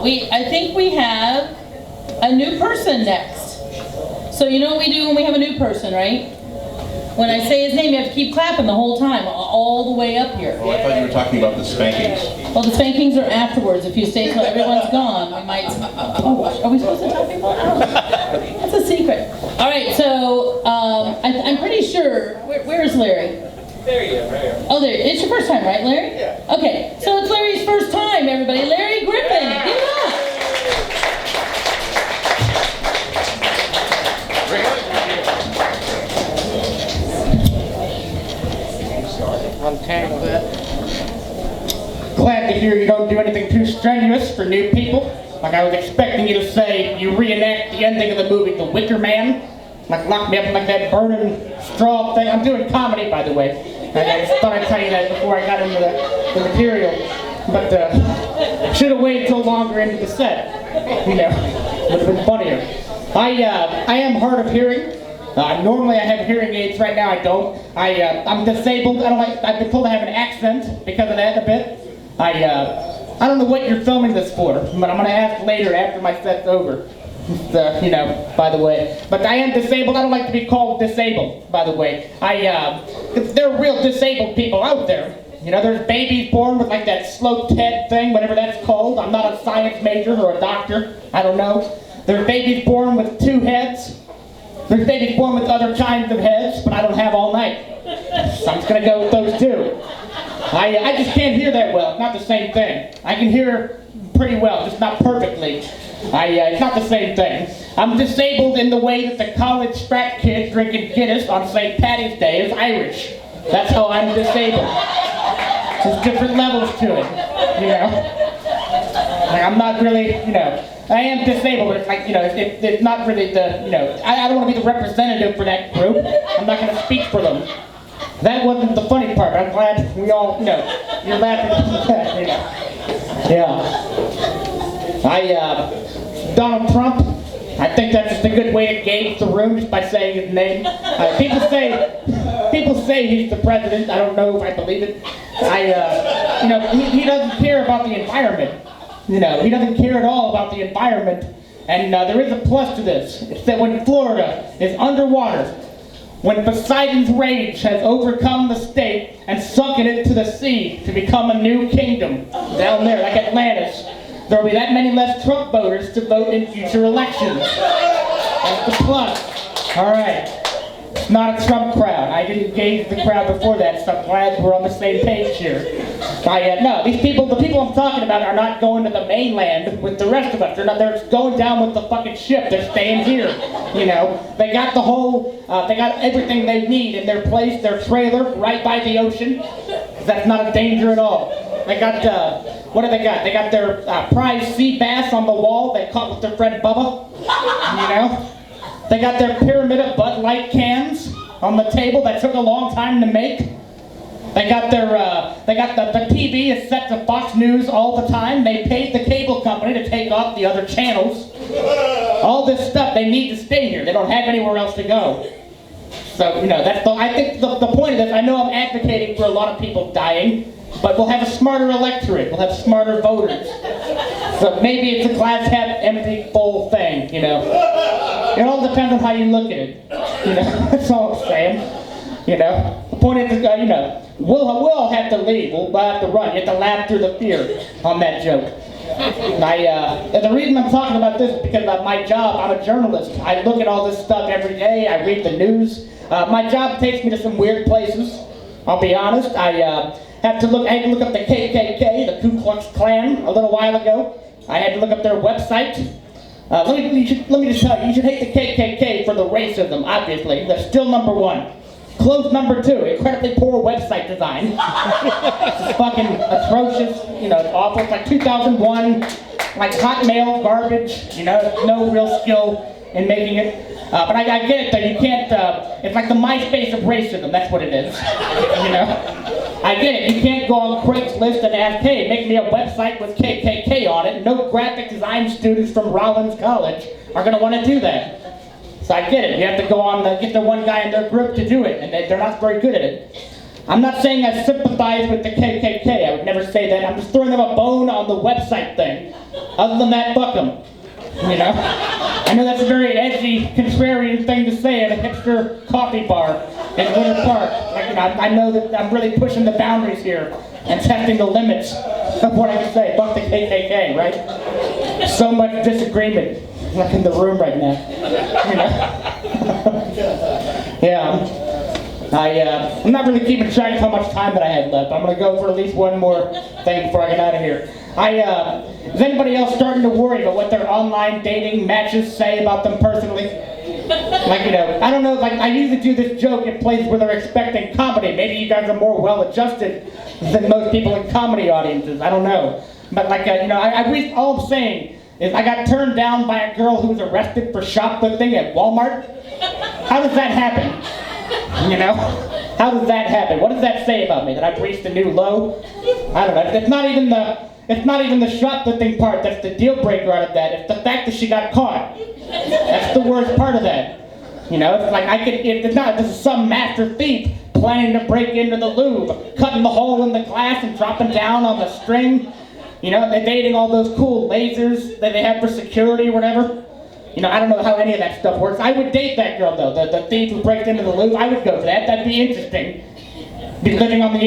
I think we have a new person next. So you know what we do when we have a new person, right? When I say his name, you have to keep clapping the whole time, all the way up here. Oh, I thought you were talking about the spankings. Well, the spankings are afterwards. If you stay till everyone's gone, we might... Oh, are we supposed to tell people? I don't know. That's a secret. All right, so I'm pretty sure... Where is Larry? There you go, right here. Oh, there. It's your first time, right, Larry? Yeah. Okay, so it's Larry's first time, everybody. Larry Griffin, give it up. Untangle that. Glad to hear you don't do anything too strenuous for new people. Like I was expecting you to say you reenact the ending of the movie The Wicker Man. Like lock me up in like that burning straw thing. I'm doing comedy, by the way. I just thought I'd tell you that before I got into the material. But should have waited till longer into the set. You know, would have been funnier. I am hard of hearing. Normally I have hearing aids. Right now I don't. I'm disabled. I've been told I have an accent because of that a bit. I don't know what you're filming this for, but I'm gonna ask later after my set's over. You know, by the way. But I am disabled. I don't like to be called disabled, by the way. There are real disabled people out there. You know, there's babies born with like that sloped head thing, whatever that's called. I'm not a science major or a doctor. I don't know. There's babies born with 2 heads. There's babies born with other kinds of heads, but I don't have all night. So I'm just gonna go with those 2. I just can't hear that well. It's not the same thing. I can hear pretty well, just not perfectly. It's not the same thing. I'm disabled in the way that the college frat kid drinking Guinness on St. Paddy's Day is Irish. That's how I'm disabled. There's different levels to it, you know. Like I'm not really, you know, I am disabled, but it's like, you know, it's not really the, you know, I don't want to be the representative for that group. I'm not going to speak for them. That wasn't the funny part. I'm glad we all, you know, you're laughing at that, you know. Yeah. Donald Trump, I think that's just a good way to gauge the room just by saying his name. People say he's the president. I don't know if I believe it. You know, he doesn't care about the environment. You know, he doesn't care at all about the environment. And there is a plus to this. It's that when Florida is underwater, when Poseidon's rage has overcome the state and sunken it to the sea to become a new kingdom down there, like Atlantis, there will be that many less Trump voters to vote in future elections. That's the plus. All right. It's not a Trump crowd. I didn't gauge the crowd before that, so I'm glad we're on the same page here. No, the people I'm talking about are not going to the mainland with the rest of us. They're going down with the fucking ship. They're staying here. You know, they got they got everything they need in their place, their trailer, right by the ocean. That's not a danger at all. They got, what do they got? They got their prize sea bass on the wall they caught with their friend Bubba. You know? They got their pyramid of Bud Light cans on the table that took a long time to make. They got the TV is set to Fox News all the time. They paid the cable company to take off the other channels. All this stuff, they need to stay here. They don't have anywhere else to go. So, you know, I think the point of this, I know I'm advocating for a lot of people dying, but we'll have a smarter electorate. We'll have smarter voters. So maybe it's a glass half empty full thing, you know. It all depends on how you look at it. You know, that's all I'm saying. You know, the point is, you know, we'll all have to leave. We'll have to run. You have to laugh through the fear on that joke. And the reason I'm talking about this is because of my job. I'm a journalist. I look at all this stuff every day. I read the news. My job takes me to some weird places. I'll be honest. I had to look up the KKK, the Ku Klux Klan, a little while ago. I had to look up their website. Let me just tell you, you should hate the KKK for the racism, obviously. They're still number 1. Close number 2, incredibly poor website design. It's fucking atrocious, you know, it's awful. It's like 2001, like Hotmail garbage, you know, no real skill in making it. But I get it though, you can't, it's like the MySpace of racism, that's what it is. You know? I get it, you can't go on Craigslist and ask, hey, make me a website with KKK on it. No graphic design students from Rollins College are going to want to do that. So I get it, you have to go on, get the one guy in their group to do it, and they're not very good at it. I'm not saying I sympathize with the KKK. I would never say that. I'm just throwing them a bone on the website thing. Other than that, fuck them. You know? I know that's a very edgy, contrarian thing to say at a hipster coffee bar in Winter Park. Like, you know, I know that I'm really pushing the boundaries here and testing the limits of what I can say. Fuck the KKK, right? So much disagreement like in the room right now. You know? Yeah. I'm not really keeping track of how much time that I had left. I'm going to go for at least one more thing before I get out of here. Is anybody else starting to worry about what their online dating matches say about them personally? Like, you know, I don't know, like, I usually do this joke in places where they're expecting comedy. Maybe you guys are more well-adjusted than most people in comedy audiences. I don't know. But, like, you know, all I'm saying is I got turned down by a girl who was arrested for shoplifting at Walmart. How does that happen? You know? How does that happen? What does that say about me? That I've reached a new low? I don't know. It's not even the shoplifting part that's the deal breaker out of that. It's the fact that she got caught. That's the worst part of that. You know, it's like this is some master thief planning to break into the Louvre, cutting the hole in the glass and dropping down on the string. You know, they're dating all those cool lasers that they have for security or whatever. You know, I don't know how any of that stuff works. I would date that girl, though. The thief who breaks into the Louvre, I would go for that. That'd be interesting. Be living on the